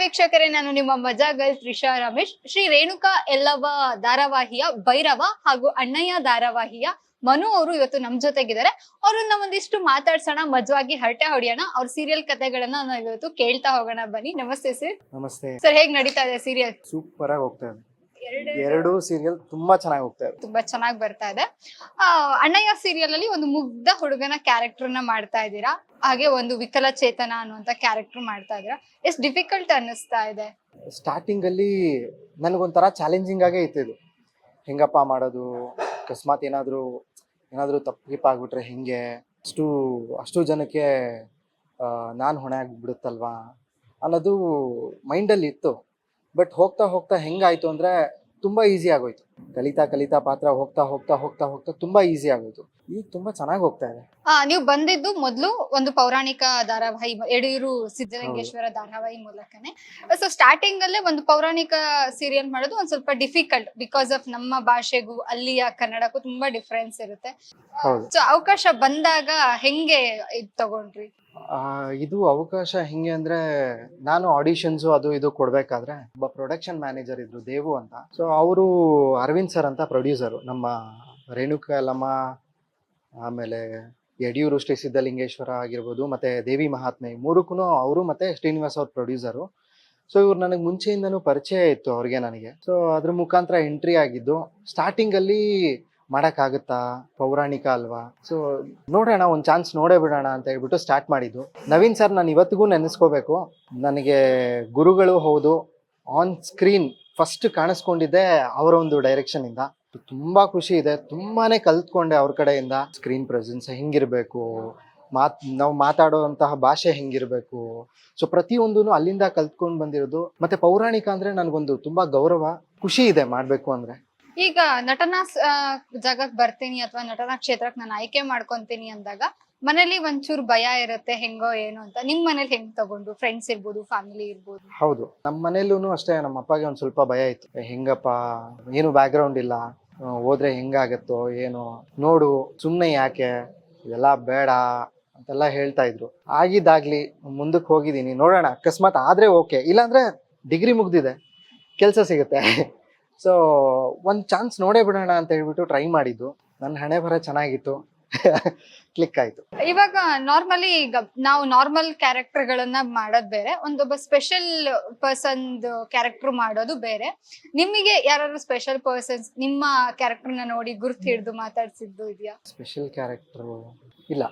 ವೀಕ್ಷಕರೇ, ನಾನು ನಿಮ್ಮ ಮಜಾ ಗರ್ಲ್ ತ್ರಿಷಾ ರಮೇಶ್. ಶ್ರೀ ರೇಣುಕಾ ಎಲ್ಲವ ಧಾರಾವಾಹಿಯ ಭೈರವ ಹಾಗೂ ಅಣ್ಣಯ್ಯ ಧಾರಾವಾಹಿಯ ಮನು ಅವರು ಇವತ್ತು ನಮ್ ಜೊತೆಗಿದ್ದಾರೆ. ಅವ್ರನ್ನ ಒಂದಿಷ್ಟು ಮಾತಾಡ್ಸೋಣ, ಮಜವಾಗಿ ಹರಟೆ ಹೊಡಿಯೋಣ. ಅವ್ರ ಸೀರಿಯಲ್ ಕಥೆಗಳನ್ನ ನಾವು ಇವತ್ತು ಕೇಳ್ತಾ ಹೋಗೋಣ. ಬನ್ನಿ. ನಮಸ್ತೆ ಸರ್. ನಮಸ್ತೆ ಸರ್, ಹೇಗ್ ನಡೀತಾ ಇದೆ ಸೀರಿಯಲ್? ಸೂಪರ್ ಆಗಿ ಹೋಗ್ತಾ ಇದೆ. ಎರಡು ಸೀರಿಯಲ್ ತುಂಬಾ ಚೆನ್ನಾಗಿ ಹೋಗ್ತಾ ಇದೆ. ತುಂಬಾ ಚೆನ್ನಾಗಿ ಬರ್ತಾ ಇದೆ. ಅಣ್ಣಯ್ಯ ಸೀರಿಯಲ್ ಅಲ್ಲಿ ಒಂದು ಮುಗ್ಧ ಹುಡುಗನ ಕ್ಯಾರೆಕ್ಟರ್ ನ ಮಾಡ್ತಾ ಇದ್ದೀರಾ, ಹಾಗೆ ಒಂದು ವಿಕಲಚೇತನ ಅನ್ನುವಂತ ಕ್ಯಾರೆಕ್ಟರ್ ಮಾಡ್ತಾ ಇದ್ದೀರಾ. ಎಷ್ಟು ಡಿಫಿಕಲ್ಟ್ ಅನ್ನಿಸ್ತಾ ಇದೆ? ಸ್ಟಾರ್ಟಿಂಗ್ ಅಲ್ಲಿ ನನಗೊಂಥರ ಚಾಲೆಂಜಿಂಗ್ ಆಗೇ ಇತ್ತು ಇದು. ಹೆಂಗಪ್ಪ ಮಾಡೋದು, ಅಕಸ್ಮಾತ್ ಏನಾದ್ರು ತಪ್ಪಿಪ್ಪಾಗ್ಬಿಟ್ರೆ ಹೆಂಗೆ, ಅಷ್ಟು ಜನಕ್ಕೆ ನಾನು ಹೊಣೆ ಆಗ್ಬಿಡುತ್ತಲ್ವಾ ಅನ್ನೋದು ಮೈಂಡಲ್ಲಿ ಇತ್ತು. ಬಟ್ ಹೋಗ್ತಾ ಹೋಗ್ತಾ ಹೆಂಗಾಯ್ತು ಅಂದ್ರೆ ತುಂಬಾ ಈಸಿ ಆಗೋಯ್ತು. ಕಲಿತಾ ಪಾತ್ರ ಹೋಗ್ತಾ ತುಂಬಾ ಈಸಿ ಆಗೋಯ್ತು. ಈಗ ತುಂಬಾ ಚೆನ್ನಾಗಿ ಹೋಗ್ತಾ ಇದೆ. ನೀವು ಬಂದಿದ್ದು ಮೊದಲು ಒಂದು ಪೌರಾಣಿಕ ಧಾರಾವಾಹಿ, ಯಡಿಯೂರು ಸಿದ್ದಲಿಂಗೇಶ್ವರ ಧಾರಾವಾಹಿ ಮೂಲಕನೇ. ಸೊ ಸ್ಟಾರ್ಟಿಂಗ್ ಅಲ್ಲೇ ಒಂದು ಪೌರಾಣಿಕ ಸೀರಿಯಲ್ ಮಾಡೋದು ಒಂದ್ ಸ್ವಲ್ಪ ಡಿಫಿಕಲ್ಟ್, ಬಿಕಾಸ್ ಆಫ್ ನಮ್ಮ ಭಾಷೆಗೂ ಅಲ್ಲಿಯ ಕನ್ನಡಕ್ಕೂ ತುಂಬಾ ಡಿಫ್ರೆನ್ಸ್ ಇರುತ್ತೆ. ಸೊ ಅವಕಾಶ ಬಂದಾಗ ಹೆಂಗೆ ಇದ್ ತಗೊಂಡ್ರಿ? ಇದು ಅವಕಾಶ ಹೆಂಗೆ ಅಂದ್ರೆ, ನಾನು ಆಡಿಷನ್ಸ್ ಅದು ಇದು ಕೊಡ್ಬೇಕಾದ್ರೆ ಒಬ್ಬ ಪ್ರೊಡಕ್ಷನ್ ಮ್ಯಾನೇಜರ್ ಇದ್ರು, ದೇವು ಅಂತ. ಸೊ ಅವರು ಅರವಿಂದ್ ಸರ್ ಅಂತ ಪ್ರೊಡ್ಯೂಸರು, ನಮ್ಮ ರೇಣುಕಾ ಯಲ್ಲಮ್ಮ, ಆಮೇಲೆ ಯಡಿಯೂರು ಶ್ರೀ ಸಿದ್ದಲಿಂಗೇಶ್ವರ ಆಗಿರ್ಬೋದು, ಮತ್ತೆ ದೇವಿ ಮಹಾತ್ಮೆ, ಮೂರಕ್ಕೂ ಅವರು ಮತ್ತೆ ಶ್ರೀನಿವಾಸ್ ಅವ್ರ ಪ್ರೊಡ್ಯೂಸರು. ಸೊ ಇವ್ರು ನನಗೆ ಮುಂಚೆಯಿಂದನೂ ಪರಿಚಯ ಇತ್ತು ಅವ್ರಿಗೆ, ನನಗೆ. ಸೊ ಅದ್ರ ಮುಖಾಂತರ ಎಂಟ್ರಿ ಆಗಿದ್ದು. ಸ್ಟಾರ್ಟಿಂಗ್ ಅಲ್ಲಿ ಮಾಡೋಕ್ಕಾಗುತ್ತಾ, ಪೌರಾಣಿಕ ಅಲ್ವಾ, ಸೊ ನೋಡೋಣ, ಒಂದು ಚಾನ್ಸ್ ನೋಡೇ ಬಿಡೋಣ ಅಂತ ಹೇಳ್ಬಿಟ್ಟು ಸ್ಟಾರ್ಟ್ ಮಾಡಿದ್ದು. ನವೀನ್ ಸರ್ ನಾನು ಇವತ್ತಿಗೂ ನೆನೆಸ್ಕೋಬೇಕು. ನನಗೆ ಗುರುಗಳು ಹೌದು. ಆನ್ ಸ್ಕ್ರೀನ್ ಫಸ್ಟ್ ಕಾಣಿಸ್ಕೊಂಡಿದ್ದೆ ಅವರ ಒಂದು ಡೈರೆಕ್ಷನ್ ಇಂದ. ತುಂಬಾ ಖುಷಿ ಇದೆ, ತುಂಬಾನೇ ಕಲ್ತ್ಕೊಂಡೆ ಅವ್ರ ಕಡೆಯಿಂದ. ಸ್ಕ್ರೀನ್ ಪ್ರೆಸೆನ್ಸ್ ಹೆಂಗಿರ್ಬೇಕು, ನಾವು ಮಾತಾಡುವಂತಹ ಭಾಷೆ ಹೆಂಗಿರ್ಬೇಕು, ಸೊ ಪ್ರತಿಯೊಂದೂ ಅಲ್ಲಿಂದ ಕಲ್ತ್ಕೊಂಡು ಬಂದಿರೋದು. ಮತ್ತೆ ಪೌರಾಣಿಕ ಅಂದ್ರೆ ನನಗೊಂದು ತುಂಬಾ ಗೌರವ, ಖುಷಿ ಇದೆ ಮಾಡ್ಬೇಕು ಅಂದ್ರೆ. ಈಗ ನಟನಾ ಜಾಗಕ್ಕೆ ಬರ್ತೀನಿ ಅಥವಾ ನಟನಾ ಕ್ಷೇತ್ರಕ್ಕೆ ನಾನು ಆಯ್ಕೆ ಮಾಡ್ಕೊಂತೀನಿ ಅಂದಾಗ ಮನೇಲಿ ಒಂಚೂರು ಭಯ ಇರುತ್ತೆ, ಹೆಂಗೋ ಏನು ಅಂತ. ನಿಮ್ ಮನೇಲಿ ಹೆಂಗ್ ತಗೊಂಡ್ರು? ಫ್ರೆಂಡ್ಸ್ ಇರ್ಬೋದು, ಫ್ಯಾಮಿಲಿ ಇರ್ಬೋದು. ಹೌದು, ನಮ್ಮ ಮನೇಲೂ ಅಷ್ಟೇ. ನಮ್ಮ ಅಪ್ಪಗೆ ಒಂದ್ ಸ್ವಲ್ಪ ಭಯ ಇತ್ತು. ಹೆಂಗಪ್ಪ, ಏನು ಬ್ಯಾಕ್ ಗ್ರೌಂಡ್ ಇಲ್ಲ, ಹೋದ್ರೆ ಹೆಂಗಾಗತ್ತೋ ಏನೋ, ನೋಡು ಸುಮ್ಮನೆ ಯಾಕೆ ಇದೆಲ್ಲ ಬೇಡ ಅಂತೆಲ್ಲ ಹೇಳ್ತಾ ಇದ್ರು. ಆಗಿದ್ದಾಗ್ಲಿ, ಮುಂದಕ್ಕೆ ಹೋಗಿದ್ದೀನಿ, ನೋಡೋಣ. ಅಕಸ್ಮಾತ್ ಆದ್ರೆ ಓಕೆ, ಇಲ್ಲಾಂದ್ರೆ ಡಿಗ್ರಿ ಮುಗ್ದಿದೆ, ಕೆಲಸ ಸಿಗುತ್ತೆ. ಸೊ ಒಂದು ಚಾನ್ಸ್ ನೋಡೇ ಬಿಡೋಣ ಅಂತ ಹೇಳ್ಬಿಟ್ಟು ಟ್ರೈ ಮಾಡಿದ್ದು. ನನ್ನ ಹಣೆ ಬರ ಚೆನ್ನಾಗಿತ್ತು, ಕ್ಲಿಕ್ ಆಯ್ತು. ಇವಾಗ ನಾರ್ಮಲಿ ಈಗ ನಾವು ನಾರ್ಮಲ್ ಕ್ಯಾರೆಕ್ಟರ್ ಗಳನ್ನ ಮಾಡೋದ್ ಬೇರೆ, ಒಂದೊಬ್ಬ ಸ್ಪೆಷಲ್ ಪರ್ಸನ್ ಕ್ಯಾರೆಕ್ಟರ್ ಮಾಡೋದು ಬೇರೆ. ನಿಮಗೆ ಯಾರು ಸ್ಪೆಷಲ್ ಪರ್ಸನ್ಸ್ ನಿಮ್ಮ ಕ್ಯಾರೆಕ್ಟರ್ ನ ನೋಡಿ ಗುರ್ತು ಹಿಡಿದು ಮಾತಾಡ್ಸಿದ್ದು ಇದೆಯಾ? ಸ್ಪೆಷಲ್ ಕ್ಯಾರೆಕ್ಟರ್ ಇಲ್ಲ,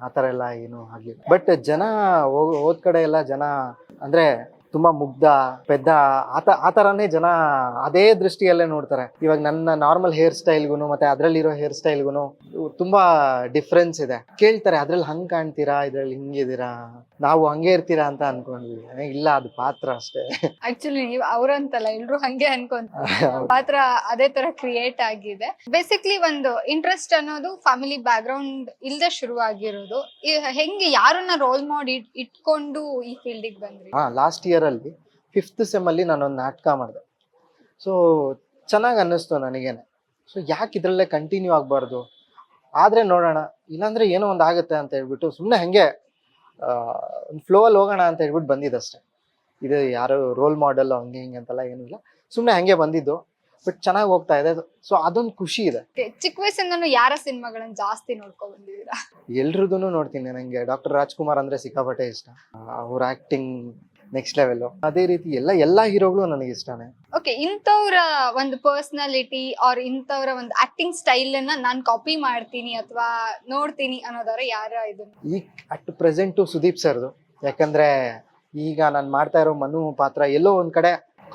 ಆತರ ಎಲ್ಲ ಏನು ಆಗಿಲ್ಲ. ಬಟ್ ಜನ ಹೋದ್ ಕಡೆ ಎಲ್ಲ ಜನ ಅಂದ್ರೆ ತುಂಬಾ ಮುಗ್ಧ, ಪೆದ್ದ, ಆ ತರಾನೇ ಜನ ಅದೇ ದೃಷ್ಟಿಯಲ್ಲೇ ನೋಡ್ತಾರೆ. ಇವಾಗ ನನ್ನ ನಾರ್ಮಲ್ ಹೇರ್ ಸ್ಟೈಲ್ಗೂ ಮತ್ತೆ ಅದ್ರಲ್ಲಿರೋ ಹೇರ್ ಸ್ಟೈಲ್ಗೂ ತುಂಬಾ ಡಿಫ್ರೆನ್ಸ್ ಇದೆ. ಕೇಳ್ತಾರೆ, ಅದ್ರಲ್ಲಿ ಹಂಗ್ ಕಾಣ್ತೀರಾ, ಇದ್ರಲ್ಲಿ ಹಿಂಗಿದ್ದೀರಾ, ನಾವು ಹಂಗೆ ಇರ್ತೀರಾ ಅಂತ ಅನ್ಕೊಂಡ್ವಿ. ಇಲ್ಲ, ಅದು ಪಾತ್ರ ಅಷ್ಟೇ. ಆಕ್ಚುಲಿ ನೀವು ಅವ್ರಂತಲ್ಲ, ಎಲ್ರು ಹಂಗೆ ಅನ್ಕೊಂತಾರೆ. ಪಾತ್ರ ಅದೇ ತರ ಕ್ರಿಯೇಟ್ ಆಗಿದೆ. ಬೇಸಿಕ್ಲಿ ಒಂದು ಇಂಟ್ರೆಸ್ಟ್ ಅನ್ನೋದು ಫ್ಯಾಮಿಲಿ ಬ್ಯಾಕ್ ಗ್ರೌಂಡ್ ಇಲ್ದೆ ಶುರು ಆಗಿರೋದು. ಹೆಂಗೆ, ಯಾರನ್ನ ರೋಲ್ ಮಾಡಿ ಇಟ್ಕೊಂಡು ಈ ಫೀಲ್ಡಿಗೆ ಬಂದ್ರಿ? ಲಾಸ್ಟ್ ಇಯರ್ ಅಲ್ಲಿ 5th ಸೆಮ್ ಅಲ್ಲಿ ನಾನೊಂದು ನಾಟಕ ಮಾಡಿದೆ. ಸೊ ಚೆನ್ನಾಗಿ ಅನ್ನಿಸ್ತು ನನಗೇನೆ. ಸೊ ಯಾಕೆ ಇದ್ರಲ್ಲೇ ಕಂಟಿನ್ಯೂ ಆಗಬಾರ್ದು, ಆದ್ರೆ ನೋಡೋಣ, ಇಲ್ಲಾಂದ್ರೆ ಏನೋ ಒಂದು ಆಗುತ್ತೆ ಅಂತ ಹೇಳ್ಬಿಟ್ಟು ಸುಮ್ಮನೆ ಹಂಗೆ ಒಂದು ಫ್ಲೋ ಅಲ್ಲಿ ಹೋಗೋಣ ಅಂತ ಹೇಳ್ಬಿಟ್ಟು ಬಂದಿದ್ದಷ್ಟೇ. ಇದು ಯಾರು ರೋಲ್ ಮಾಡೆಲ್ ಹಂಗೆ ಹಿಂಗೆ ಅಂತೆಲ್ಲ ಏನಿಲ್ಲ, ಸುಮ್ಮನೆ ಹಂಗೆ ಬಂದಿದ್ದು. ಬಟ್ ಚೆನ್ನಾಗಿ ಹೋಗ್ತಾ ಇದೆ. ಸೊ ಅದೊಂದು ಖುಷಿ ಇದೆ. ಚಿಕ್ಕ ವಯಸ್ಸಿಂದನೂ ಯಾರ ಸಿನಿಮಾಗಳನ್ನ ಜಾಸ್ತಿ ನೋಡ್ಕೊಂಡ್ ಬಂದಿದ್ದೀರಾ? ಎಲ್ರದೂ ನೋಡ್ತೀನಿ. ನಂಗೆ ಡಾಕ್ಟರ್ ರಾಜ್ಕುಮಾರ್ ಅಂದ್ರೆ ಸಿಕ್ಕಾಪಟ್ಟೆ ಇಷ್ಟ. ಅವ್ರ ಆಕ್ಟಿಂಗ್ ನೆಕ್ಸ್ಟ್ ಲೆವೆಲ್. ಅದೇ ರೀತಿ ಎಲ್ಲಾ ಹೀರೋಗಳು ನನಗೆ ಇಷ್ಟನೇ. ಓಕೆ, ಇಂಥವ್ರ ಒಂದು ಪರ್ಸನಾಲಿಟಿ ಆರ್ ಇಂಥವ್ರ ಒಂದು ಆಕ್ಟಿಂಗ್ ಸ್ಟೈಲ್ ಅನ್ನ ನಾನ್ ಕಾಪಿ ಮಾಡ್ತೀನಿ ಅಥವಾ ನೋಡ್ತೀನಿ ಅನ್ನೋದವ್ರ ಯಾರ? ಇದನ್ನ ಈಗ ಅಟ್ ಪ್ರೆಸೆಂಟು ಸುದೀಪ್ ಸರ್ದು. ಯಾಕಂದ್ರೆ ಈಗ ನಾನು ಮಾಡ್ತಾ ಇರೋ ಮನು ಪಾತ್ರ ಎಲ್ಲೋ ಒಂದ್ ಕಡೆ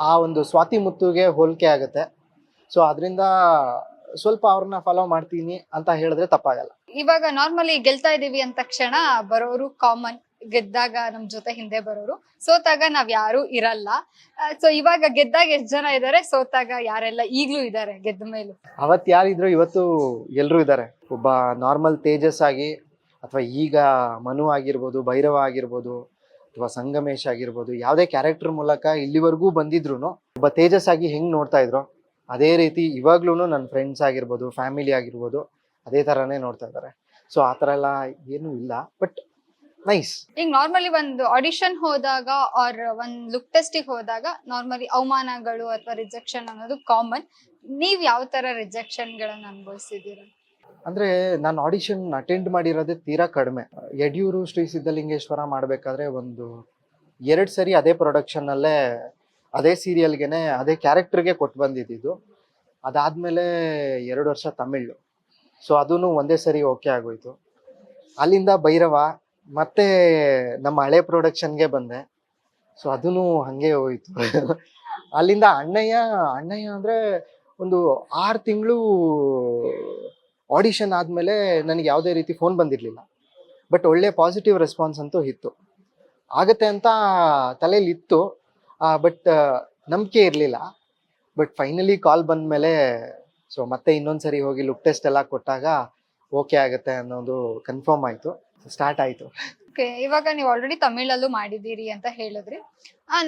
ಆ ಒಂದು ಸ್ವಾತಿ ಮುತ್ತುಗೆ ಹೋಲಿಕೆ ಆಗುತ್ತೆ. ಸೊ ಅದರಿಂದ ಸ್ವಲ್ಪ ಅವ್ರನ್ನ ಫಾಲೋ ಮಾಡ್ತೀನಿ ಅಂತ ಹೇಳಿದ್ರೆ ತಪ್ಪಾಗಲ್ಲ. ಇವಾಗ ನಾರ್ಮಲಿ ಗೆಲ್ತಾ ಇದೀವಿ ಅಂದ ತಕ್ಷಣ ಬರೋರು ಕಾಮನ್, ಗೆದ್ದಾಗ ನಮ್ ಜೊತೆ ಹಿಂದೆ ಬರೋರು, ಸೋತಾಗ ನಾವ್ ಯಾರು ಇರಲ್ಲ. ಸೊ ಇವಾಗ ಗೆದ್ದಾಗ ಎಷ್ಟ್ ಜನ ಇದಾರೆ, ಸೋತಾಗ ಯಾರೆಲ್ಲ ಈಗ್ಲೂ ಇದಾರೆ ಗೆದ್ದ ಮೇಲೂ? ಅವತ್ ಯಾರಿದ್ರು ಇವತ್ತು ಎಲ್ರು ಇದಾರೆ. ಒಬ್ಬ ನಾರ್ಮಲ್ ತೇಜಸ್ ಆಗಿ, ಅಥವಾ ಈಗ ಮನು ಆಗಿರ್ಬೋದು, ಭೈರವ ಆಗಿರ್ಬೋದು, ಅಥವಾ ಸಂಗಮೇಶ್ ಆಗಿರ್ಬೋದು, ಯಾವುದೇ ಕ್ಯಾರೆಕ್ಟರ್ ಮೂಲಕ ಇಲ್ಲಿವರೆಗೂ ಬಂದಿದ್ರು ಒಬ್ಬ ತೇಜಸ್ ಆಗಿ ಹೆಂಗ್ ನೋಡ್ತಾ ಇದ್ರು, ಅದೇ ರೀತಿ ಇವಾಗ್ಲೂ ನನ್ನ ಫ್ರೆಂಡ್ಸ್ ಆಗಿರ್ಬೋದು, ಫ್ಯಾಮಿಲಿ ಆಗಿರ್ಬೋದು, ಅದೇ ಥರನೇ ನೋಡ್ತಾ ಇದ್ದಾರೆ. ಸೊ ಆ ಥರ ಎಲ್ಲ ಏನೂ ಇಲ್ಲ. But nice. ಈಗ ನಾರ್ಮಲಿ ಒಂದು ಆಡಿಷನ್ ಹೋದಾಗ ಆರ್ ಒಂದ್ ಲುಕ್ ಟೆಸ್ಟಿಗೆ ಹೋದಾಗ ನಾರ್ಮಲಿ ಅವಮಾನಗಳು ಅಥವಾ ರಿಜೆಕ್ಷನ್ ಅನ್ನೋದು ಕಾಮನ್. ನೀವ್ ಯಾವ ತರ ರಿಜೆಕ್ಷನ್ ಗಳನ್ನ ಅನುಭವಿಸಿದೀರ? ಅಂದ್ರೆ ನಾನು ಆಡಿಷನ್ ಅಟೆಂಡ್ ಮಾಡಿರೋದೇ ತೀರಾ ಕಡಿಮೆ. ಯಡಿಯೂರು ಶ್ರೀ ಸಿದ್ಧಲಿಂಗೇಶ್ವರ ಮಾಡ್ಬೇಕಾದ್ರೆ ಒಂದು 2 ಸರಿ ಅದೇ ಪ್ರೊಡಕ್ಷನ್ ಅಲ್ಲೇ ಅದೇ ಸೀರಿಯಲ್ಗೆನೆ ಅದೇ ಕ್ಯಾರೆಕ್ಟರ್ಗೆ ಕೊಟ್ಟು ಬಂದಿದ್ದು. ಅದಾದ್ಮೇಲೆ 2 ವರ್ಷ ತಮಿಳು. ಸೊ ಅದೂ ಒಂದೇ ಸರಿ ಓಕೆ ಆಗೋಯ್ತು. ಅಲ್ಲಿಂದ ಭೈರವ, ಮತ್ತೆ ನಮ್ಮ ಹಳೆ ಪ್ರೊಡಕ್ಷನ್ಗೆ ಬಂದೆ. ಸೊ ಅದೂ ಹಂಗೆ ಹೋಯ್ತು. ಅಲ್ಲಿಂದ ಅಣ್ಣಯ್ಯ ಅಂದ್ರೆ ಒಂದು 6 ತಿಂಗಳು ಆಡಿಷನ್ ಆದಮೇಲೆ ನನಗೆ ಯಾವುದೇ ರೀತಿ ಫೋನ್ ಬಂದಿರಲಿಲ್ಲ. ಬಟ್ ಒಳ್ಳೆ ಪಾಸಿಟಿವ್ ರೆಸ್ಪಾನ್ಸ್ ಅಂತೂ ಇತ್ತು. ಆಗತ್ತೆ ಅಂತ ತಲೆಯಲ್ಲಿ ಇತ್ತು, ಬಟ್ ನಂಬಿಕೆ ಇರಲಿಲ್ಲ. ಬಟ್ ಫೈನಲಿ ಕಾಲ್ ಬಂದಮೇಲೆ ಸೊ ಮತ್ತೆ ಇನ್ನೊಂದ್ಸರಿ ಹೋಗಿ ಲುಕ್ ಟೆಸ್ಟ್ ಎಲ್ಲ ಕೊಟ್ಟಾಗ ಓಕೆ ಆಗುತ್ತೆ ಅನ್ನೋದು ಕನ್ಫರ್ಮ್ ಆಯಿತು. ಸ್ಟಾರ್ಟ್ ಆಯಿತು. ಓಕೆ, ಇವಾಗ ನೀವು ಆಲ್ರೆಡಿ ತಮಿಳಲ್ಲೂ ಮಾಡಿದ್ದೀರಿ ಅಂತ ಹೇಳಿದ್ರಿ.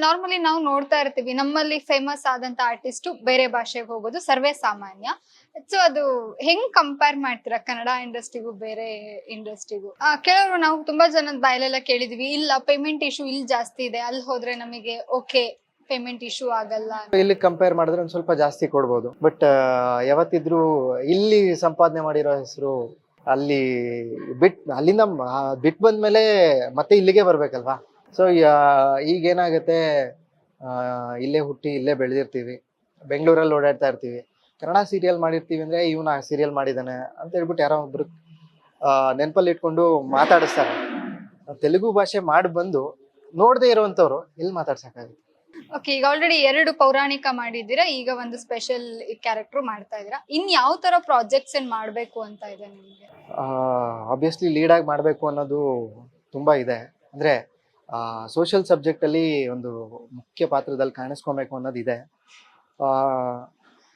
ನಾರ್ಮಲಿ ನಾವು ನೋಡ್ತಾ ಇರ್ತೀವಿ, ನಮ್ಮಲ್ಲಿ ಫೇಮಸ್ ಆದಂತ ಆರ್ಟಿಸ್ಟ್ ಬೇರೆ ಭಾಷೆಗೆ ಹೋಗೋದು ಸರ್ವೇ ಸಾಮಾನ್ಯ. ಸೊ ಅದು ಹೆಂಗ್ ಕಂಪೇರ್ ಮಾಡ್ತೀರಾ ಕನ್ನಡ ಇಂಡಸ್ಟ್ರಿಗೂ ಬೇರೆ ಇಂಡಸ್ಟ್ರಿಗೂ? ಕೆಲವರು ನಾವು ತುಂಬಾ ಜನದ ಬಾಯಲ್ಲೆಲ್ಲ ಕೇಳಿದ್ವಿ, ಇಲ್ಲ ಪೇಮೆಂಟ್ ಇಶ್ಯೂ ಇಲ್ಲಿ ಜಾಸ್ತಿ ಇದೆ, ಅಲ್ಲಿ ಹೋದ್ರೆ ನಮಗೆ ಓಕೆ ಪೇಮೆಂಟ್ ಇಶ್ಯೂ ಆಗಲ್ಲ. ಇಲ್ಲಿ ಕಂಪೇರ್ ಮಾಡಿದ್ರೆ ಒಂದು ಸ್ವಲ್ಪ ಜಾಸ್ತಿ ಕೊಡ್ಬೋದು. ಬಟ್ ಯಾವತ್ತಿದ್ರೂ ಇಲ್ಲಿ ಸಂಪಾದನೆ ಮಾಡಿರೋ ಹೆಸರು ಅಲ್ಲಿ ಅಲ್ಲಿಂದ ಬಿಟ್ಟು ಬಂದ್ಮೇಲೆ ಮತ್ತೆ ಇಲ್ಲಿಗೆ ಬರ್ಬೇಕಲ್ವಾ. ಸೊ ಈಗೇನಾಗುತ್ತೆ, ಇಲ್ಲೇ ಹುಟ್ಟಿ ಇಲ್ಲೇ ಬೆಳೆದಿರ್ತೀವಿ, ಬೆಂಗಳೂರಲ್ಲಿ ಓಡಾಡ್ತಾ ಇರ್ತೀವಿ, ಕನ್ನಡ ಸೀರಿಯಲ್ ಮಾಡಿರ್ತೀವಿ ಅಂದ್ರೆ ಇವನು ಆ ಸೀರಿಯಲ್ ಮಾಡಿದ್ದಾನೆ ಅಂತ ಹೇಳ್ಬಿಟ್ಟು ಯಾರೋ ಒಬ್ರು ನೆನಪಲ್ಲಿ ಇಟ್ಕೊಂಡು ಮಾತಾಡಿಸ್ತಾರೆ. ತೆಲುಗು ಭಾಷೆ ಮಾಡಿ ಬಂದು ನೋಡದೆ ಇರುವಂತವ್ರು ಎಲ್ಲಿ ಮಾತಾಡ್ಸಕ್ಕಾಗುತ್ತೆ? ಓಕೆ, ಈಗ ಆಲ್ರೆಡಿ 2 ಪೌರಾಣಿಕ ಮಾಡಿದ್ದೀರಾ, ಈಗ ಒಂದು ಸ್ಪೆಷಲ್ ಕ್ಯಾರೆಕ್ಟರ್ ಮಾಡ್ತಾ ಇದೀರಾ. ಇನ್ ಯಾವ ತರ ಪ್ರಾಜೆಕ್ಟ್ಸ್ ಏನ್ ಮಾಡ್ಬೇಕು ಅಂತ ಇದೆ ನಿಮ್ಗೆ? ಆಬ್ವಿಯಸ್ಲಿ ಲೀಡಾಗಿ ಮಾಡಬೇಕು ಅನ್ನೋದು ತುಂಬ ಇದೆ. ಅಂದರೆ ಸೋಷಿಯಲ್ ಸಬ್ಜೆಕ್ಟಲ್ಲಿ ಒಂದು ಮುಖ್ಯ ಪಾತ್ರದಲ್ಲಿ ಕಾಣಿಸ್ಕೊಬೇಕು ಅನ್ನೋದಿದೆ.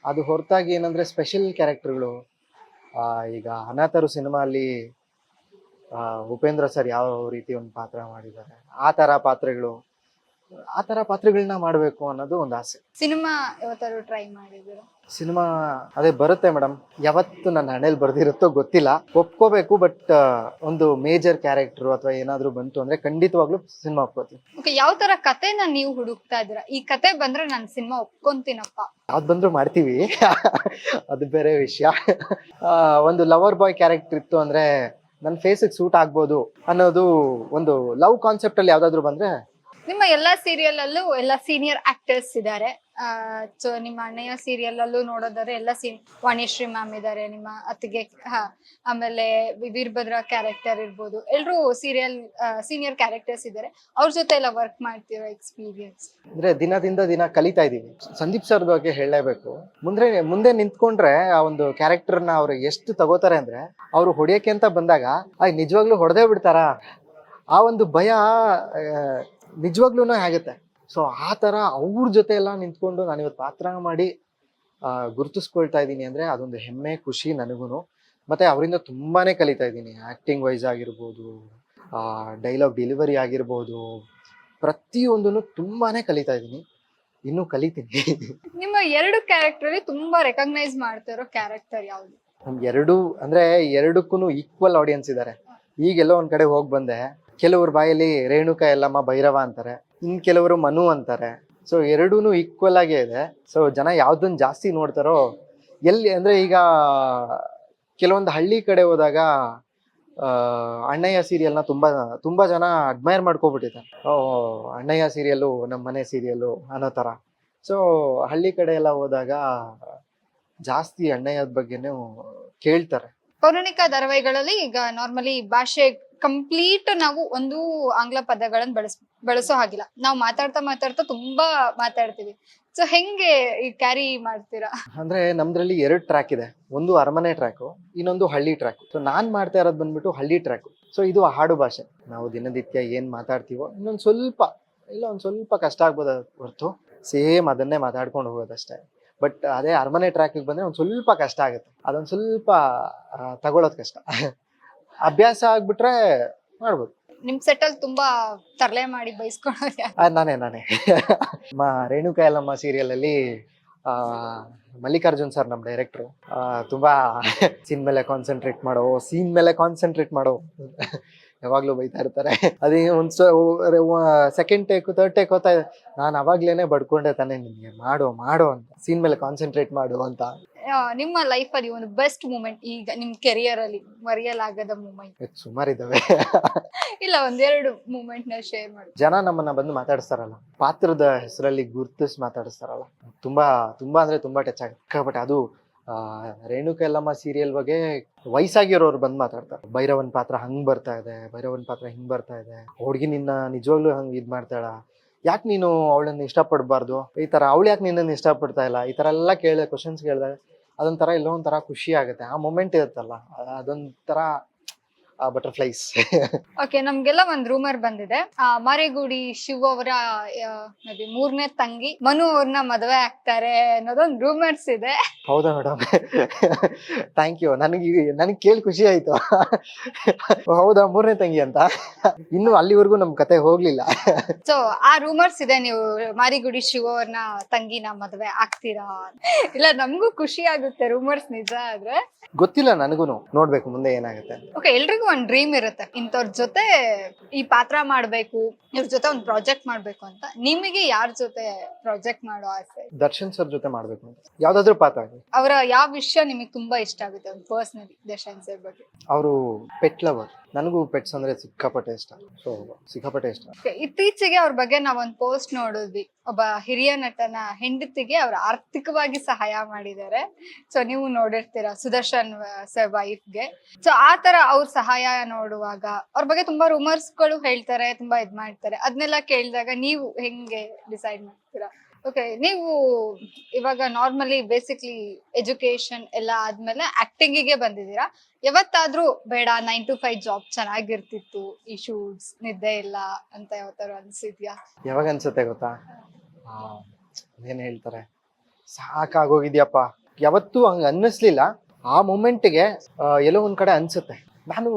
ಅದು ಹೊರತಾಗಿ ಏನಂದರೆ ಸ್ಪೆಷಲ್ ಕ್ಯಾರೆಕ್ಟರ್ಗಳು, ಈಗ ಅನಾಥರು ಸಿನಿಮಾ ಅಲ್ಲಿ ಉಪೇಂದ್ರ ಸರ್ ಯಾವ ರೀತಿ ಒಂದು ಪಾತ್ರ ಮಾಡಿದ್ದಾರೆ, ಆ ಥರ ಪಾತ್ರಗಳನ್ನ ಮಾಡಬೇಕು ಅನ್ನೋದು ಒಂದು ಆಸೆ. ಸಿನಿಮಾ ಯಾವತ್ತಾದ್ರು ಟ್ರೈ ಮಾಡಿದ್ದೀರಾ? ಸಿನಿಮಾ ಅದೇ ಬರುತ್ತೆ ಮೇಡಮ್, ಯಾವತ್ತು ನನ್ನ ಹಣೆಯಲ್ಲಿ ಬರ್ದಿರುತ್ತೋ ಗೊತ್ತಿಲ್ಲ, ಒಪ್ಕೋಬೇಕು. ಬಟ್ ಒಂದು ಮೇಜರ್ ಕ್ಯಾರೆಕ್ಟರ್ ಅಥವಾ ಏನಾದರೂ ಬಂತು ಅಂದ್ರೆ ಖಂಡಿತವಾಗ್ಲೂ ಸಿನಿಮಾ ಒಪ್ಕೋತೀನಿ. ಓಕೆ, ಯಾವ ತರ ಕತೆನ ನೀವು ಹುಡುಕ್ತಾ ಇದ್ದೀರಾ? ಈ ಕತೆ ಬಂದ್ರೆ ನಾನು ಸಿನಿಮಾ ಒಪ್ಕೊಂತೀನಪ್ಪ. ಯಾವ್ದು ಬಂದ್ರು ಮಾಡ್ತೀವಿ. ಅದು ಬೇರೆ ವಿಷಯ. ಒಂದು ಲವರ್ ಬಾಯ್ ಕ್ಯಾರೆಕ್ಟರ್ ಇತ್ತು ಅಂದ್ರೆ ನನ್ನ ಫೇಸಿಗೆ ಸೂಟ್ ಆಗ್ಬೋದು ಅನ್ನೋದು ಒಂದು ಲವ್ ಕಾನ್ಸೆಪ್ಟ್ ಅಲ್ಲಿ ಯಾವ್ದಾದ್ರು ಬಂದ್ರೆ. ನಿಮ್ಮ ಎಲ್ಲಾ ಸೀರಿಯಲ್ ಅಲ್ಲೂ ಎಲ್ಲಾ ಸೀನಿಯರ್ ಆಕ್ಟರ್ಸ್ ಇದ್ದಾರೆ. ಸೊ ನಿಮ್ಮ ಅಣ್ಣಯ್ಯ ಸೀರಿಯಲ್ ಅಲ್ಲೂ ನೋಡೋದಾದ್ರೆ ಎಲ್ಲ ವಾಣಿಶ್ರೀ ಮ್ಯಾಮ್ ಇದ್ದಾರೆ, ನಿಮ್ಮ ಅತ್ತಿಗೆ, ಆಮೇಲೆ ವೀರಭದ್ರ ಕ್ಯಾರೆಕ್ಟರ್ ಇರ್ಬೋದು, ಎಲ್ರು ಸೀನಿಯರ್ ಕ್ಯಾರೆಕ್ಟರ್ಸ್ ಇದ್ದಾರೆ. ಅವ್ರ ಜೊತೆ ಎಲ್ಲ ವರ್ಕ್ ಮಾಡ್ತಿರೋ ಎಕ್ಸ್ಪೀರಿಯನ್ಸ್ ಅಂದ್ರೆ ದಿನದಿಂದ ದಿನ ಕಲಿತಾ ಇದೀವಿ. ಸಂದೀಪ್ ಸರ್ ಬಗ್ಗೆ ಹೇಳಲೇಬೇಕು. ಮುಂದೆ ನಿಂತ್ಕೊಂಡ್ರೆ ಆ ಒಂದು ಕ್ಯಾರೆಕ್ಟರ್ನ ಅವ್ರು ಎಷ್ಟು ತಗೋತಾರೆ ಅಂದ್ರೆ, ಅವ್ರು ಹೊಡೆಯಕ್ಕೆ ಅಂತ ಬಂದಾಗ ನಿಜವಾಗ್ಲೂ ಹೊಡೆದೇ ಬಿಡ್ತಾರ, ಆ ಒಂದು ಭಯ ನಿಜವಾಗ್ಲೂ ಆಗುತ್ತೆ. ಸೊ ಆ ಥರ ಅವ್ರ ಜೊತೆ ಎಲ್ಲ ನಿಂತ್ಕೊಂಡು ನಾನಿವತ್ತು ಪಾತ್ರ ಮಾಡಿ ಗುರುತಿಸ್ಕೊಳ್ತಾ ಇದ್ದೀನಿ ಅಂದರೆ ಅದೊಂದು ಹೆಮ್ಮೆ, ಖುಷಿ ನನಗೂ. ಮತ್ತು ಅವರಿಂದ ತುಂಬಾ ಕಲಿತಾ ಇದ್ದೀನಿ. ಆ್ಯಕ್ಟಿಂಗ್ ವೈಸ್ ಆಗಿರ್ಬೋದು, ಡೈಲಾಗ್ ಡೆಲಿವರಿ ಆಗಿರ್ಬೋದು, ಪ್ರತಿಯೊಂದನ್ನು ತುಂಬಾ ಕಲಿತಾ ಇದ್ದೀನಿ, ಇನ್ನೂ ಕಲಿತೀನಿ. ನಿಮ್ಮ 2 ಕ್ಯಾರೆಕ್ಟರ್ ತುಂಬಾ ರೆಕಗ್ನೈಸ್ ಮಾಡ್ತಿರೋ ಕ್ಯಾರೆಕ್ಟರ್ ಯಾವುದು? ನಮ್ಗೆ ಎರಡಕ್ಕೂ ಈಕ್ವಲ್ ಆಡಿಯನ್ಸ್ ಇದ್ದಾರೆ. ಈಗೆಲ್ಲೋ ಒಂದ್ ಕಡೆ ಹೋಗಿ ಬಂದೆ, ಕೆಲವ್ರ ಬಾಯಲ್ಲಿ ರೇಣುಕಾ ಯಲ್ಲಮ್ಮ ಭೈರವ ಅಂತಾರೆ, ಇನ್ ಕೆಲವರು ಮನು ಅಂತಾರೆ. ಸೊ ಎರಡೂನು ಈಕ್ವಲ್ ಆಗೇ ಇದೆ. ಸೊ ಜನ ಯಾವ್ದನ್ನ ಜಾಸ್ತಿ ನೋಡ್ತಾರೋ ಎಲ್ಲಿ ಅಂದ್ರೆ, ಈಗ ಕೆಲವೊಂದು ಹಳ್ಳಿ ಕಡೆ ಹೋದಾಗ ಅಣ್ಣಯ್ಯ ಸೀರಿಯಲ್ನ ತುಂಬಾ ಜನ ಅಡ್ಮೈರ್ ಮಾಡ್ಕೊಬಿಟ್ಟಿದ್ದಾರೆ. ಅಣ್ಣಯ್ಯ ಸೀರಿಯಲ್ಲು ನಮ್ಮ ಮನೆ ಸೀರಿಯಲ್ಲು ಅನ್ನೋ ಥರ. ಸೊ ಹಳ್ಳಿ ಕಡೆ ಎಲ್ಲ ಹೋದಾಗ ಜಾಸ್ತಿ ಅಣ್ಣಯ್ಯದ ಬಗ್ಗೆನೂ ಕೇಳ್ತಾರೆ. ಪೌರಾಣಿಕ ಧಾರಾವಾಹಿಗಳಲ್ಲಿ ಈಗ ನಾರ್ಮಲಿ ಭಾಷೆ ಕಂಪ್ಲೀಟ್ ನಾವು ಒಂದು ಆಂಗ್ಲ ಪದಗಳನ್ನ ಬಳಸೋ ಹಾಗಿಲ್ಲ. ನಾವು ಮಾತಾಡ್ತಾ ತುಂಬಾ ಮಾತಾಡ್ತೀವಿ. ಸೊ ಹೆಂಗೆ ಈ ಕ್ಯಾರಿ ಮಾಡ್ತೀರಾ? ಅಂದ್ರೆ ನಮ್ದ್ರಲ್ಲಿ 2 ಟ್ರ್ಯಾಕ್ ಇದೆ. ಒಂದು ಅರಮನೆ ಟ್ರ್ಯಾಕು, ಇನ್ನೊಂದು ಹಳ್ಳಿ ಟ್ರ್ಯಾಕ್. ಸೊ ನಾನ್ ಮಾಡ್ತಾ ಇರೋದು ಬಂದ್ಬಿಟ್ಟು ಹಳ್ಳಿ ಟ್ರ್ಯಾಕ್. ಸೊ ಇದು ಹಾಡು ಭಾಷೆ. ನಾವು ದಿನನಿತ್ಯ ಏನ್ ಮಾತಾಡ್ತೀವೋ ಒಂದ್ ಸ್ವಲ್ಪ ಕಷ್ಟ ಆಗ್ಬೋದು ಹೊರತು ಸೇಮ್ ಅದನ್ನೇ ಮಾತಾಡ್ಕೊಂಡು ಹೋಗೋದಷ್ಟೇ. ಬಟ್ ಅದೇ ಅರಮನೆ ಟ್ರ್ಯಾಕಿಗೆ ಬಂದ್ರೆ ಒಂದ್ ಸ್ವಲ್ಪ ಕಷ್ಟ ಆಗುತ್ತೆ. ಅದೊಂದ್ ಸ್ವಲ್ಪ ತಗೊಳೋದ್ ಕಷ್ಟ. ಅಭ್ಯಾಸ ಆಗ್ಬಿಟ್ರೆ ಮಾಡ್ಬೋದು. ನಿಮ್ ಸೆಟಲ್ ತುಂಬಾ ತರಲೆ ಮಾಡಿ ಬೈಸ್ಕೊಳ್ಳೋದು ನಾನೇ ರೇಣುಕಾ ಯಲ್ಲಮ್ಮ ಸೀರಿಯಲ್ ಅಲ್ಲಿ ಮಲ್ಲಿಕಾರ್ಜುನ್ ಸರ್, ನಮ್ಮ ಡೈರೆಕ್ಟ್ರು, ತುಂಬಾ ಸೀನ್ ಮೇಲೆ ಕಾನ್ಸಂಟ್ರೇಟ್ ಮಾಡೋ ಯಾವಾಗ್ಲೂ ಬೈತಾ ಇರ್ತಾರೆ. ಅದೇ ಒಂದ್ ಸೆಕೆಂಡ್ ಟೇಕ್ ಥರ್ಡ್ ಟೇಕ್ ಹೋಗ್ತಾ ಇದೆ, ನಾನು ಅವಾಗ್ಲೇನೆ ಬಡ್ಕೊಂಡೆ ತಾನೆ ನಿನ್ಗೆ, ಮಾಡು ಅಂತ, ಸೀನ್ ಮೇಲೆ ಕಾನ್ಸಂಟ್ರೇಟ್ ಮಾಡು ಅಂತ. ನಿಮ್ಮ ಲೈಫ್ ಅಲ್ಲಿ ಒಂದು ಬೆಸ್ಟ್ ಮೂಮೆಂಟ್ ಈಗ ನಿಮ್ ಕೆರಿಯರ್ ಅಲ್ಲಿ ಮರೆಯಲಾಗದ ಮೂಮೆಂಟ್? ಸುಮಾರಿದ್ದಾವೆ. ಇಲ್ಲ, ಒಂದೆರಡು ಮೂಮೆಂಟ್ ನ ಶೇರ್ ಮಾಡಿ. ಜನ ನಮ್ಮನ್ನ ಬಂದು ಮಾತಾಡಿಸ್ತಾರಲ್ಲ, ಪಾತ್ರದ ಹೆಸರಲ್ಲಿ ಗುರ್ತಿಸಿ ಮಾತಾಡಿಸ್ತಾರಲ್ಲ, ತುಂಬಾ ತುಂಬಾ ಅಂದ್ರೆ ತುಂಬಾ ಟಚ್ ಆಗುತ್ತೆ. ಬಟ್ ಅದು ರೇಣುಕ ಯಲ್ಲಮ್ಮ ಸೀರಿಯಲ್ ಬಗ್ಗೆ ವಯಸ್ಸಾಗಿರೋರು ಬಂದು ಮಾತಾಡ್ತಾರೆ. ಭೈರವನ್ ಪಾತ್ರ ಹಂಗ್ ಬರ್ತಾ ಇದೆ, ಭೈರವನ್ ಪಾತ್ರ ಹಿಂಗ್ ಬರ್ತಾ ಇದೆ, ಹುಡುಗಿ ನಿನ್ನ ನಿಜವಾಗ್ಲೂ ಹಂಗ್ ಇದ್ ಮಾಡ್ತಾಳ, ಯಾಕೆ ನೀನು ಅವಳನ್ನ ಇಷ್ಟಪಡಬಾರ್ದು, ಈ ತರ ಅವಳು ಯಾಕೆ ನಿನ್ನನ್ನು ಇಷ್ಟಪಡ್ತಾ ಇಲ್ಲ, ಈ ತರ ಎಲ್ಲ ಕ್ವಶನ್ಸ್ ಕೇಳಿದಾಗ ಅದೊಂಥರ ಎಲ್ಲೋ ಒಂಥರ ಖುಷಿ ಆಗುತ್ತೆ. ಆ ಮೊಮೆಂಟ್ ಇರುತ್ತಲ್ಲ, ಅದೊಂಥರ ಬಟರ್ಫ್ಲೈಸ್. ಓಕೆ, ನಮ್ಗೆಲ್ಲ ಒಂದ್ ರೂಮರ್ ಬಂದಿದೆ, ಮಾರಿಗುಡಿ ಶಿವ್ ಅವರ ಮೇ ಬಿ 3ನೇ ತಂಗಿ ಮನು ಅವ್ರನ್ನ ಮದುವೆ ಆಗ್ತಾರೆ ಅನ್ನೋದೊಂದು ರೂಮರ್ಸ್ ಇದೆ. ಹೌದಾ ಮೇಡಮ್? Thank you. ನನಗೆ ಕೇಳಿ ಖುಷಿ ಆಯ್ತು. ಹೌದಾ, 3ನೇ ತಂಗಿ ಅಂತ? ಇನ್ನು ಅಲ್ಲಿವರೆಗೂ ನಮ್ ಕತೆ ಹೋಗ್ಲಿಲ್ಲ. ಸೊ ಆ ರೂಮರ್ಸ್ ಇದೆ, ನೀವು ಮಾರಿಗುಡಿ ಶಿವ್ ಅವ್ರನ್ನ ತಂಗಿನ ಮದುವೆ ಆಗ್ತೀರಾ? ಇಲ್ಲ, ನಮಗೂ ಖುಷಿ ಆಗುತ್ತೆ ರೂಮರ್ಸ್ ನಿಜ ಆದ್ರೆ. ಗೊತ್ತಿಲ್ಲ ನನಗೂನು, ನೋಡ್ಬೇಕು ಮುಂದೆ ಏನಾಗುತ್ತೆ. ಓಕೆ, ಎಲ್ರಿಗೂ ಒಂದ್ ಡ್ರೀಮ್ ಇರುತ್ತೆ, ಇಂಥವ್ರ ಜೊತೆ ಈ ಪಾತ್ರ ಮಾಡ್ಬೇಕು, ಇವ್ರ ಜೊತೆ ಒಂದ್ ಪ್ರಾಜೆಕ್ಟ್ ಮಾಡ್ಬೇಕು ಅಂತ. ನಿಮಗೆ ಯಾರ ಜೊತೆ ಪ್ರಾಜೆಕ್ಟ್ ಮಾಡೋ ಆಸೆ? ದರ್ಶನ್ ಸರ್ ಜೊತೆ ಮಾಡ್ಬೇಕು ಅಂತ, ಯಾವ್ದಾದ್ರು ಪಾತ್ರ ಆಗಲಿ. ಅವರ ಯಾವ ವಿಷಯ ನಿಮಗೆ ತುಂಬಾ ಇಷ್ಟ ಆಗುತ್ತೆ ಒಂದು ಪರ್ಸನಲಿ ದರ್ಶನ್ ಸರ್ ಬಗ್ಗೆ? ಅವರು ಪೆಟ್ ಲವರ್. ನನಗೂ ಪೆಟ್ಸ್ ಅಂದ್ರೆ ಸಿಕ್ಕಾಪಟ್ಟೆ ಇಷ್ಟ. ಸೊ ಸಿಕ್ಕಾಪಟ್ಟೆ ಇಷ್ಟ. ಇತ್ತೀಚೆಗೆ ಅವ್ರ ಬಗ್ಗೆ ನಾವೊಂದ್ ಪೋಸ್ಟ್ ನೋಡಿದ್ವಿ, ಒಬ್ಬ ಹಿರಿಯ ನಟನ ಹೆಂಡತಿಗೆ ಅವ್ರ ಆರ್ಥಿಕವಾಗಿ ಸಹಾಯ ಮಾಡಿದ್ದಾರೆ. ಸೊ ನೀವು ನೋಡಿರ್ತೀರಾ, ಸುದರ್ಶನ್ ಸರ್ ವೈಫ್ಗೆ. ಸೊ ಆ ತರ ಅವ್ರ ಸಹಾಯ ನೋಡುವಾಗ ಅವ್ರ ಬಗ್ಗೆ ತುಂಬಾ ರೂಮರ್ಸ್ ಗಳು ಹೇಳ್ತಾರೆ, ತುಂಬಾ ಇದ್ ಮಾಡ್ತಾರೆ. ಅದನ್ನೆಲ್ಲ ಕೇಳಿದಾಗ ನೀವು ಹೆಂಗೆ ಡಿಸೈಡ್ ಮಾಡ್ತೀರಾ? ಓಕೆ, ನೀವು ಇವಾಗ ನಾರ್ಮಲಿ ಬೇಸಿಕ್ಲಿ ಎಜುಕೇಶನ್ ಎಲ್ಲ ಆದ್ಮೇಲೆ ಆಕ್ಟಿಂಗಿಗೆ ಬಂದಿದ್ದೀರಾ. ಯಾವತ್ತಾದ್ರೂ ಬೇಡ 9 to 5 ಜಾಬ್ ಚೆನ್ನಾಗಿರ್ತಿತ್ತು, ಈ ಶೂಟ್ಸ್ ನಿದ್ದೆ ಇಲ್ಲ ಅಂತ ಯಾವತ್ತಾರು ಅನ್ಸಿದ್ಯಾ? ಯಾವಾಗ ಅನ್ಸುತ್ತೆ ಗೊತ್ತಾ, ಏನ್ ಹೇಳ್ತಾರೆ, ಸಾಕಾಗೋಗಿದ್ಯಪ್ಪ. ಯಾವತ್ತೂ ಹಂಗ ಅನ್ನಿಸ್ಲಿಲ್ಲ. ಆ ಮೊಮೆಂಟ್ಗೆ ಎಲ್ಲೋ ಒಂದ್ ಕಡೆ ಅನ್ಸುತ್ತೆ. ನಾನು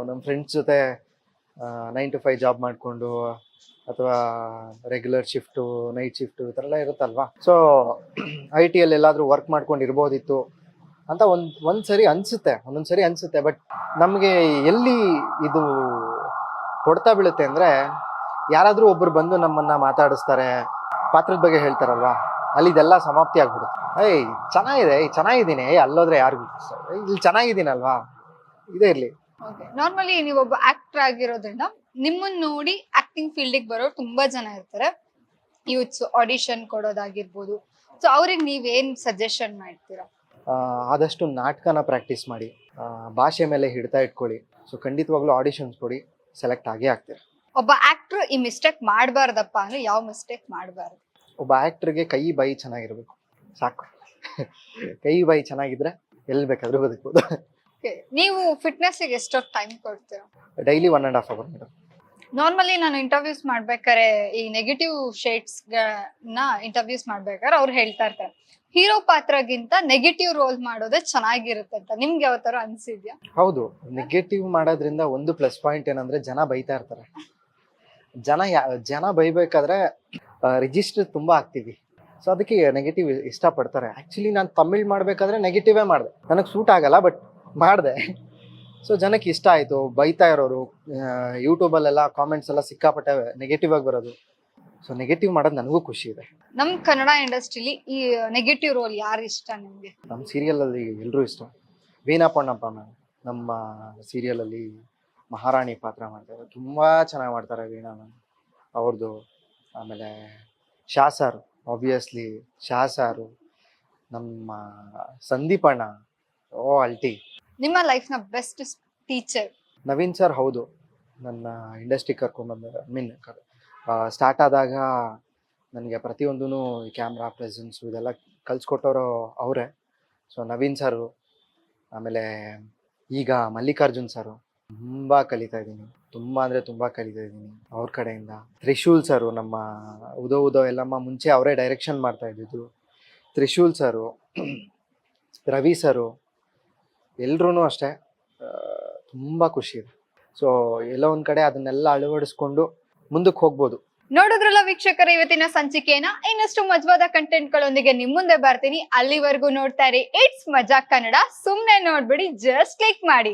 ನಮ್ಮ ಫ್ರೆಂಡ್ಸ್ ಜೊತೆ 9 to 5 ಜಾಬ್ ಮಾಡಿಕೊಂಡು, ಅಥವಾ ರೆಗ್ಯುಲರ್ ಶಿಫ್ಟು, ನೈಟ್ ಶಿಫ್ಟು, ಈ ಥರ ಎಲ್ಲ ಇರುತ್ತಲ್ವಾ. ಸೊ IT ಅಲ್ಲಿ ಎಲ್ಲಾದರೂ ವರ್ಕ್ ಮಾಡ್ಕೊಂಡು ಇರ್ಬೋದಿತ್ತು ಅಂತ ಒಂದ್ಸರಿ ಅನ್ಸುತ್ತೆ, ಒಂದೊಂದ್ಸರಿ ಅನ್ಸುತ್ತೆ. ಬಟ್ ನಮಗೆ ಎಲ್ಲಿ ಇದು ಹೊಡ್ತಾ ಬೀಳುತ್ತೆ ಅಂದರೆ, ಯಾರಾದರೂ ಒಬ್ರು ಬಂದು ನಮ್ಮನ್ನ ಮಾತಾಡಿಸ್ತಾರೆ, ಪಾತ್ರದ ಬಗ್ಗೆ ಹೇಳ್ತಾರಲ್ವಾ, ಅಲ್ಲಿ ಇದೆಲ್ಲ ಸಮಾಪ್ತಿ ಆಗ್ಬಿಡುತ್ತೆ. ಚೆನ್ನಾಗಿದ್ದೀನಿ, ಅಲ್ಲೋದ್ರೆ ಯಾರಿಗೂ ಇಲ್ಲಿ ಚೆನ್ನಾಗಿದ್ದೀನಲ್ವಾ, ಇದೇ ಇರಲಿ. ನಾರ್ಮಲಿ ನೀವು ಒಬ್ಬ ಆಕ್ಟರ್ ಆಗಿರೋದ್ರಿಂದ ನಿಮ್ಮನ್ನ ನೋಡಿ ಆಕ್ಟಿಂಗ್ ಫೀಲ್ಡಿಗೆ ಬರೋರು ತುಂಬಾ ಜನ ಇರ್ತಾರೆ, ಯೂತ್ಸ್ ಆಡಿಷನ್ ಕೊಡೋದಾಗಿರ್ಬೋದು. ಸೊ ಅವ್ರಿಗೆ ನೀವೇನ್ ಸಜೆಷನ್ ಮಾಡ್ತೀರಾ? ಆದಷ್ಟು ನಾಟಕನ ಪ್ರಾಕ್ಟೀಸ್ ಮಾಡಿ, ಭಾಷೆ ಮೇಲೆ ಹಿಡ್ತಾ ಇಟ್ಕೊಳ್ಳಿ. ಸೊ ಖಂಡಿತವಾಗ್ಲೂ ಆಡಿಷನ್ಸ್ ಕೊಡಿ, ಸೆಲೆಕ್ಟ್ ಆಗೇ ಆಗ್ತೀರಾ. ಒಬ್ಬ ಆಕ್ಟರ್ ಈ ಮಿಸ್ಟೇಕ್ ಮಾಡಬಾರ್ದಪ್ಪ ಅಂದ್ರೆ ಯಾವ ಮಿಸ್ಟೇಕ್ ಮಾಡಬಾರ್ದು? ಒಬ್ಬ ಆಕ್ಟರ್ಗೆ ಕೈ ಬಾಯಿ ಚೆನ್ನಾಗಿರ್ಬೇಕು, ಸಾಕು. ಕೈ ಬಾಯಿ ಚೆನ್ನಾಗಿದ್ರೆ ಎಲ್ಲಿ ಬೇಕಾದ್ರೂ ಬದುಕ್ಬೋದು. ನೀವು ಫಿಟ್ನೆಸ್ ಗೆ ಎಷ್ಟೊತ್ತು ಟೈಮ್ ಕೊಡ್ತೀರಾ? Daily 1.5 hour madam. ನಾರ್ಮಲಿ ನಾನು ಇಂಟರ್ವ್ಯೂಸ್ ಮಾಡ್ಬೇಕಾರೆ ಈ ನೆಗೆಟಿವ್ ಶೇಡ್ಸ್ ಇಂಟರ್ವ್ಯೂಸ್ ಮಾಡ್ಬೇಕಾದ್ರೆ ಅವ್ರು ಹೇಳ್ತಾ ಇರ್ತಾರೆ, ಹೀರೋ ಪಾತ್ರಗಿಂತ ನೆಗೆಟಿವ್ ರೋಲ್ ಮಾಡೋದೇ ಚೆನ್ನಾಗಿರುತ್ತೆ ಅಂತ. ನಿಮ್ಗೆ ಯಾವತ್ತಾರ ಅನ್ಸಿದ್ಯಾ? ಹೌದು, ನೆಗೆಟಿವ್ ಮಾಡೋದ್ರಿಂದ ಒಂದು ಪ್ಲಸ್ ಪಾಯಿಂಟ್ ಏನಂದ್ರೆ ಜನ ಬೈತಾ ಇರ್ತಾರೆ. ಜನ ಬೈಬೇಕಾದ್ರೆ ರಿಜಿಸ್ಟರ್ ತುಂಬಾ ಆಗ್ತೀವಿ. ಸೊ ಅದಕ್ಕೆ ನೆಗೆಟಿವ್ ಇಷ್ಟಪಡ್ತಾರೆ. ಆಕ್ಚುಲಿ ನಾನು ತಮಿಳ್ ಮಾಡ್ಬೇಕಾದ್ರೆ ನೆಗೆಟಿವೇ ಮಾಡಿದೆ, ನನಗೆ ಸೂಟ್ ಆಗಲ್ಲ, ಬಟ್ ಮಾಡಿದೆ. ಸೊ ಜನಕ್ಕೆ ಇಷ್ಟ ಆಯಿತು. ಬೈತಾ ಇರೋರು ಯೂಟ್ಯೂಬಲ್ಲೆಲ್ಲ ಕಾಮೆಂಟ್ಸ್ ಎಲ್ಲ ಸಿಕ್ಕಾಪಟ್ಟೆ ನೆಗೆಟಿವ್ ಆಗಿ ಬರೋದು. ಸೊ ನೆಗೆಟಿವ್ ಮಾಡೋದು ನನಗೂ ಖುಷಿ ಇದೆ. ನಮ್ಮ ಕನ್ನಡ ಇಂಡಸ್ಟ್ರಿಲಿ ಈ ನೆಗೆಟಿವ್ ರೋಲ್ ಯಾರು ಇಷ್ಟ ನಿಮಗೆ? ನಮ್ಮ ಸೀರಿಯಲಲ್ಲಿ ಎಲ್ಲರೂ ಇಷ್ಟ. ವೀಣಾ ಪೊನ್ನಪ್ಪ ಮ್ಯಾಮ್ ನಮ್ಮ ಸೀರಿಯಲಲ್ಲಿ ಮಹಾರಾಣಿ ಪಾತ್ರ ಮಾಡ್ತಾರೆ, ತುಂಬ ಚೆನ್ನಾಗಿ ಮಾಡ್ತಾರೆ ವೀಣಾ ಮ್ಯಾಮ್ ಅವ್ರದ್ದು. ಆಮೇಲೆ ಶಾ ಸಾರು, ಆಬ್ವಿಯಸ್ಲಿ ಶಾ ಸಾರು. ನಮ್ಮ ಸಂದೀಪಣ್ಣ, ಅಲ್ಟಿ. ನಿಮ್ಮ ಲೈಫ್ನ ಬೆಸ್ಟ್ ಟೀಚರ್? ನವೀನ್ ಸರ್. ಹೌದು, ನನ್ನ ಇಂಡಸ್ಟ್ರಿ ಕರ್ಕೊಂಡ್ಬಂದ, ಸ್ಟಾರ್ಟ್ ಆದಾಗ ನನಗೆ ಪ್ರತಿಯೊಂದೂ ಕ್ಯಾಮ್ರಾ ಪ್ರೆಸೆನ್ಸು ಇದೆಲ್ಲ ಕಲಿಸ್ಕೊಟ್ಟವರು ಅವರೇ. ಸೊ ನವೀನ್ ಸರು. ಆಮೇಲೆ ಈಗ ಮಲ್ಲಿಕಾರ್ಜುನ್ ಸರು, ತುಂಬ ಕಲಿತಾ ಇದ್ದೀನಿ, ತುಂಬ ಅಂದರೆ ತುಂಬ ಕಲಿತಾ ಇದ್ದೀನಿ ಅವ್ರ ಕಡೆಯಿಂದ. ತ್ರಿಶೂಲ್ ಸರು, ನಮ್ಮ ಉದೋ ಎಲ್ಲಮ್ಮ ಮುಂಚೆ ಅವರೇ ಡೈರೆಕ್ಷನ್ ಮಾಡ್ತಾ ಇದ್ದಿದ್ದು. ತ್ರಿಶೂಲ್ ಸರು, ರವಿ ಸರು, ಎಲ್ರೂ ಅಷ್ಟೇ. ತುಂಬ ಖುಷಿ ಇದೆ. ಸೊ ಎಲ್ಲೋ ಒಂದು ಕಡೆ ಅದನ್ನೆಲ್ಲ ಅಳವಡಿಸ್ಕೊಂಡು ಮುಂದಕ್ಕೆ ಹೋಗ್ಬೋದು. ನೋಡಿದ್ರಲ್ಲ ವೀಕ್ಷಕರ, ಇವತ್ತಿನ ಸಂಚಿಕೆಯನ್ನ ಇನ್ನಷ್ಟು ಮಜವಾದ ಕಂಟೆಂಟ್ ಗಳೊಂದಿಗೆ ನಿಮ್ ಮುಂದೆ ಬರ್ತೀನಿ. ಅಲ್ಲಿವರೆಗೂ ನೋಡ್ತಾ ಇರಿ ಇಟ್ಸ್ ಮಜಾ ಕನ್ನಡ. ಸುಮ್ನೆ ನೋಡ್ಬಿಡಿ, ಜಸ್ಟ್ ಕ್ಲಿಕ್ ಮಾಡಿ.